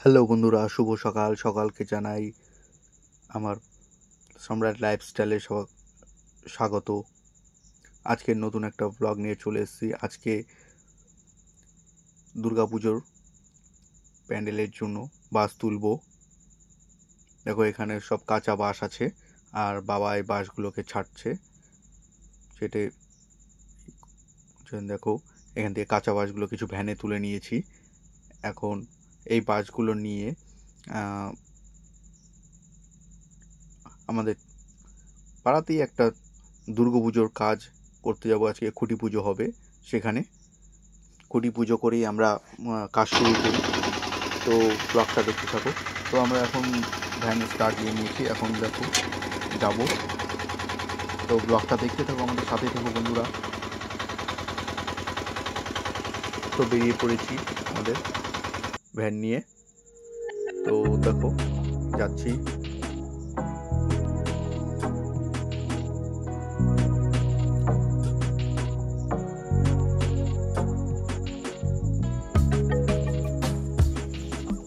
Hello বন্ধুরা, শুভ সকাল। সকালকে জানাই আমার সম্রাট লাইফস্টাইলে স্বাগত। আজকের নতুন একটা ব্লগ নিয়ে চলে এসেছি। আজকে দুর্গাপুজোর প্যান্ডেলের জন্য বাঁশ তুলবো। দেখো এখানে সব কাঁচা বাঁশ আছে, আর বাবা এই বাঁশগুলোকে ছাড়ছে। দেখো এখান থেকে কাঁচা বাঁশগুলো কিছু ভ্যানে তুলে নিয়েছি। এখন এই বাঁশগুলো নিয়ে আমাদের পাড়াতেই একটা দুর্গাপুজোর কাজ করতে যাব। আজকে খুঁটি পুজো হবে, সেখানে খুঁটি পুজো করেই আমরা কাজ শুরু করি। তো ব্লগটা দেখতে থাকো। তো আমরা এখন ভ্যান স্টার্ট দিয়ে নিয়েছি, এখন দেখো যাব। তো ব্লগটা দেখতে থাকো, আমাদের সাথে থাকো বন্ধুরা। তো বেরিয়ে পড়েছি আমাদের ভ্যান নিয়ে। তো দেখো যাচ্ছি।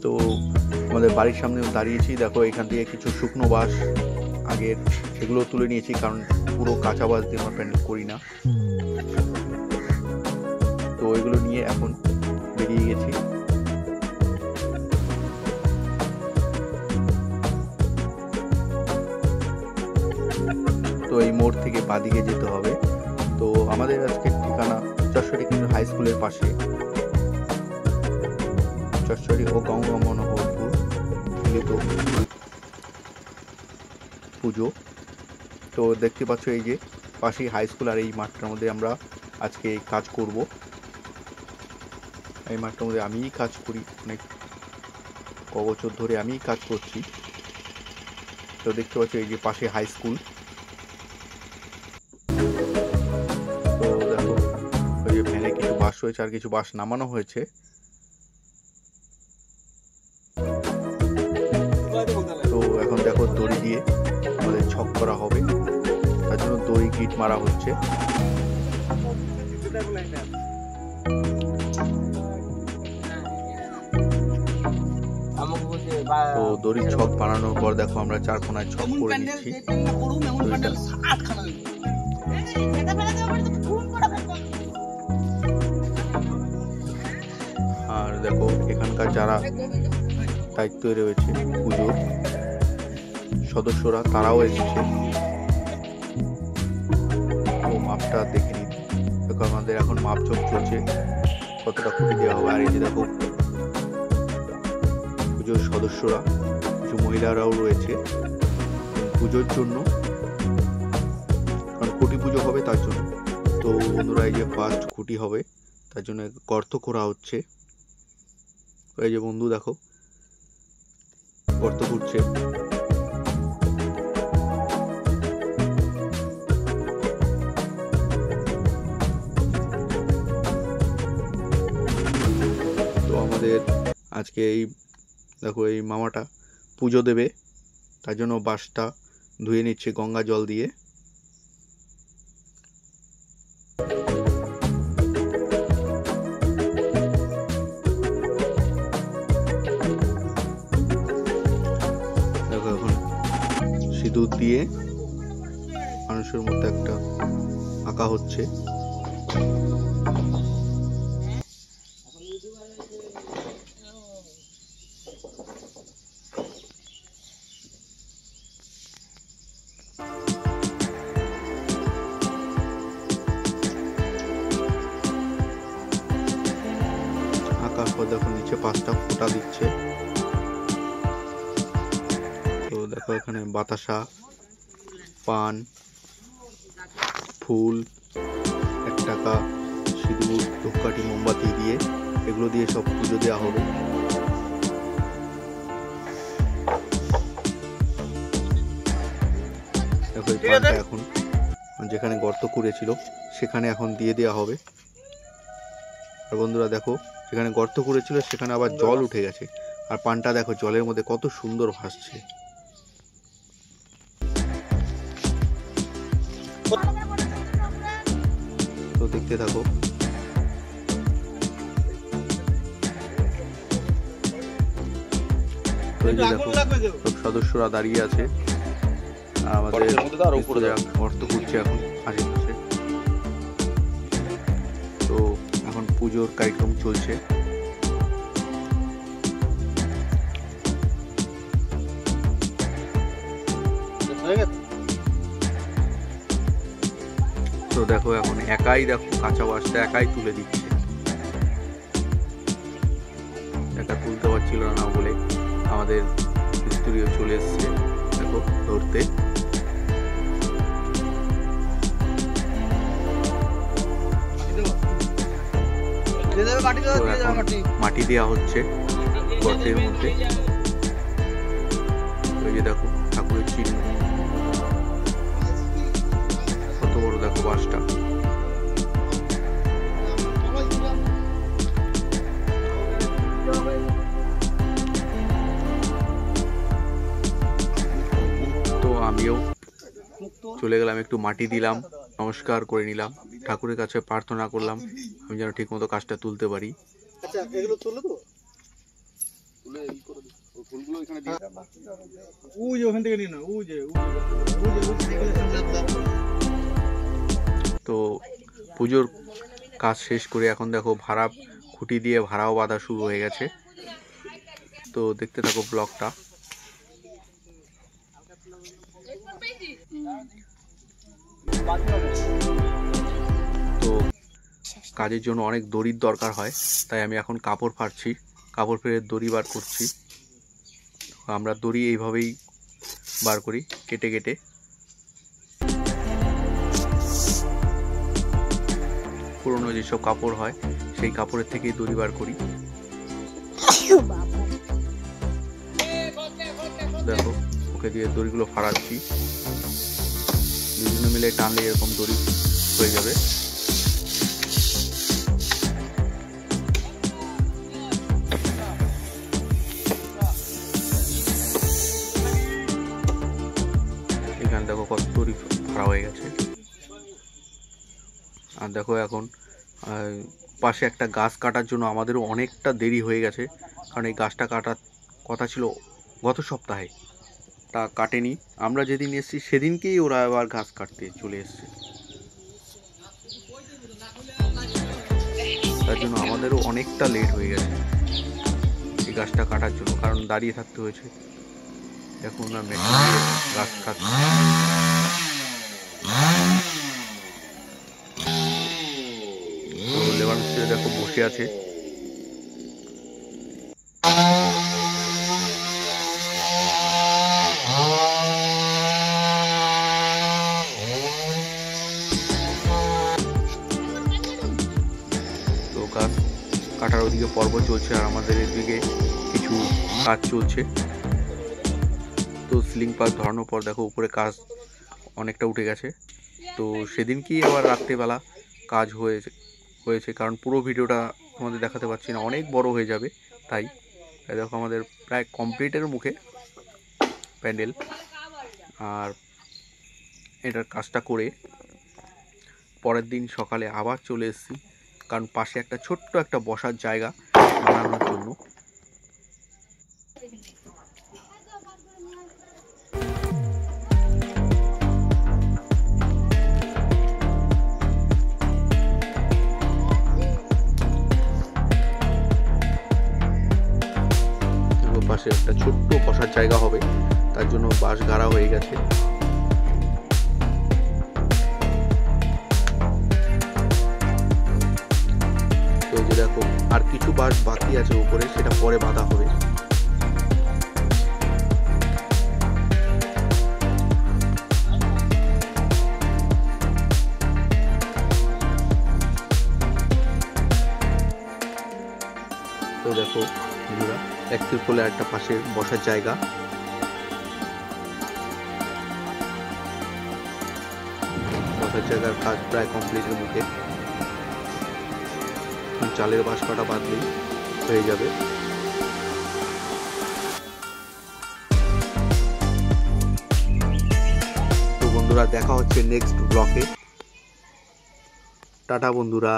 তো আমাদের বাড়ির সামনে দাঁড়িয়েছি। দেখো এখান থেকে কিছু শুকনো বাঁশ আগের সেগুলো তুলে নিয়েছি, কারণ পুরো কাঁচা বাঁশ দিয়ে আমরা প্যান্ডেল করি না। তো এগুলো নিয়ে এখন বেরিয়ে গেছি। তো এই মোড় থেকে বাদিকে যেতে হবে। তো আমাদের আজকের ঠিকানা চশ্বরী কেন্দ্র হাই স্কুলের পাশে, চশ্বরী ও গঙ্গা মনোহরপুর মিলিত পুজো। তো দেখতে পাচ্ছ এই যে পাশেই হাই স্কুল, আর এই মাঠটার মধ্যে আমরা আজকে কাজ করব। এই মাঠটার মধ্যে আমিই কাজ করি, অনেক বছর ধরে আমিই কাজ করছি। তো দেখতে পাচ্ছ এই যে পাশে হাই স্কুল। তো দেখো ওই যে ভ্যানে কিছু বাস রয়েছে, আর কিছু বাস নামানো হয়েছে। তো এখন দেখো দড়ি দিয়ে আমাদের ছক করা হবে, তার জন্য দড়ি গিট মারা হচ্ছে। তো দড়ির ছক বানানোর পর দেখো আমরা চার কোনায় ছক করে নিচ্ছি। আর দেখো এখানকার যারা দায়িত্বে রয়েছে পুজোর সদস্যরা, তারাও এসেছে। তো মাপটা দেখে নিন। দেখো আমাদের এখন মাপঝোপ চলছে, কতটা খুঁটি দেওয়া হবে। আর এই যে দেখো পুজোর সদস্যরা, কিছু মহিলারাও রয়েছে পুজোর জন্য, কারণ খুঁটি পুজো হবে তার জন্য। তো বন্ধুরা এই যে ফার্স্ট খুঁটি হবে, তার জন্য গর্ত করা হচ্ছে। এই যে বন্ধু দেখো গর্ত করছে। তো আমাদের আজকে এই দেখো এই মামাটা পুজো দেবে, তার জন্য বাঁশটা ধুয়ে নিচ্ছে গঙ্গা জল দিয়ে। দেখো এখন সিঁদুর দিয়ে মানুষের মধ্যে একটা আঁকা হচ্ছে। আঁকার পর দেখো নিচে 5টা ফোঁটা দিচ্ছে। তো দেখো এখানে বাতাসা, পান, ফুল, 1 টাকা, সিঁদুর, ধূপকাঠি, মোমবাতি দিয়ে এগুলো দিয়ে সব পুজো দেওয়া হবে। দেখো এই পানটা এখন যেখানে গর্ত করেছিল সেখানে এখন দিয়ে দেওয়া হবে। আর বন্ধুরা দেখো যেখানে গর্ত করেছিল সেখানে আবার জল উঠে গেছে, আর পানটা দেখো জলের মধ্যে কত সুন্দর ভাসছে। তো দেখতে থাকো। তো এই যে দেখো সব সদস্যরা দাঁড়িয়ে আছে, আমাদের অর্থ করছে এখন আশেপাশে। তো এখন পুজোর কার্যক্রম চলছে। তো দেখো এখন একাই দেখো কাঁচা বাঁশটা একাই তুলে দিচ্ছে, একা তুলতে পারছিল না বলে আমাদের মিস্ত্রিও চলে এসছে দেখো ধরতে। মাটি দেওয়া হচ্ছে গর্তের মধ্যে। ওই যে দেখো ঠাকুরের চিহ্ন, কত বড় দেখো বাঁশটা। তো আমিও চলে গেলাম, একটু মাটি দিলাম, নমস্কার করে নিলাম, ঠাকুরের কাছে প্রার্থনা করলাম আমি যেন ঠিক মতো কাজটা তুলতে পারি। তো পুজোর কাজ শেষ করে এখন দেখো ভাড়া খুঁটি দিয়ে ভাড়াও বাঁধা শুরু হয়ে গেছে। তো দেখতে থাকো ব্লগটা। তো কাজের জন্য অনেক দড়ির দরকার হয়, তাই আমি এখন কাপড় ফাড়ছি, কাপড় ফেরে দড়ি বার করছি। আমরা দড়ি এইভাবেই বার করি কেটে কেটে। পুরনো যেসব কাপড় হয় সেই কাপড়ের থেকেই দড়ি বার করি। দেখো ওকে দিয়ে দড়িগুলো ফাড়াচ্ছি, দুজনে মিলে টানলে এরকম দড়ি হয়ে যাবে। এখানে দেখো কত দড়ি ফাড়া হয়ে গেছে। আর দেখো এখন পাশে একটা গাছ কাটার জন্য আমাদেরও অনেকটা দেরি হয়ে গেছে, কারণ এই গাছটা কাটার কথা ছিল গত সপ্তাহে, তা কাটেনি। আমরা যেদিন এসেছি সেদিনকেই ওরা আবার গাছ কাটতে চলে এসছে, তার জন্য আমাদেরও অনেকটা লেট হয়ে গেছে এই গাছটা কাটার জন্য, কারণ দাঁড়িয়ে থাকতে হয়েছে। এখন আমরা মেশিন দিয়ে গাছ কাটছি। তো লেবার মিস্ত্রি দেখো বসে আছে। তো গাছ কাটার ওদিকে পর্ব চলছে আর আমাদের এদিকে কিছু কাজ চলছে। তো সিলিং পাস ধরানোর পর দেখো উপরে কাজ অনেকটা উঠে গেছে। তো সেদিনকেই আবার রাত্রেবেলা কাজ হয়েছে, কারণ পুরো ভিডিওটা তোমাদের দেখাতে পারছি না, অনেক বড় হয়ে যাবে। তাই দেখো আমাদের প্রায় কমপ্লিটের মুখে প্যান্ডেল। আর এটার কাজটা করে পরের দিন সকালে আবার চলে এসেছি, কারণ পাশে একটা ছোট্ট একটা বসার জায়গা বানানোর জন্য। পাশে একটা ছোট্ট বসার জায়গা হবে, তার জন্য বাঁশ গাড়া হয়ে গেছে। তো এই যে দেখো আর কিছু বাঁশ বাকি আছে উপরে, সেটা পরে বাঁধা হবে। তো দেখো বন্ধুরা, এক ত্রিপলে একটা পাশে বসার জায়গা। বসার জায়গার কাজ প্রায় কমপ্লিটের মুখে, চালের বাঁশ কাটা বাঁধলেই হয়ে যাবে। তো বন্ধুরা দেখা হচ্ছে নেক্সট ব্লকে। টাটা বন্ধুরা।